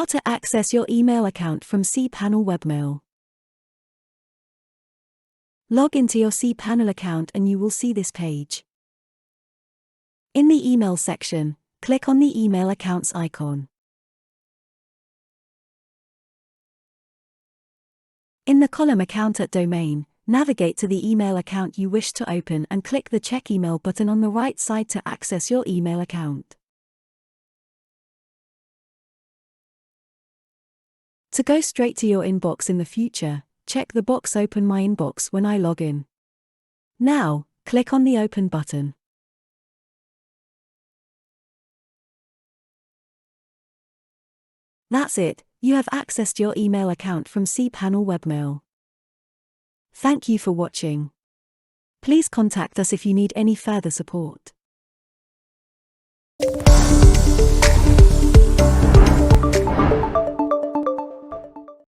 How to access your email account from cPanel Webmail. Log into your cPanel account and you will see this page. In the email section, click on the email accounts icon. In the column Account at Domain, navigate to the email account you wish to open and click the Check Email button on the right side to access your email account. To go straight to your inbox in the future, check the box Open My Inbox when I log in. Now, click on the Open button. That's it, you have accessed your email account from cPanel Webmail. Thank you for watching. Please contact us if you need any further support.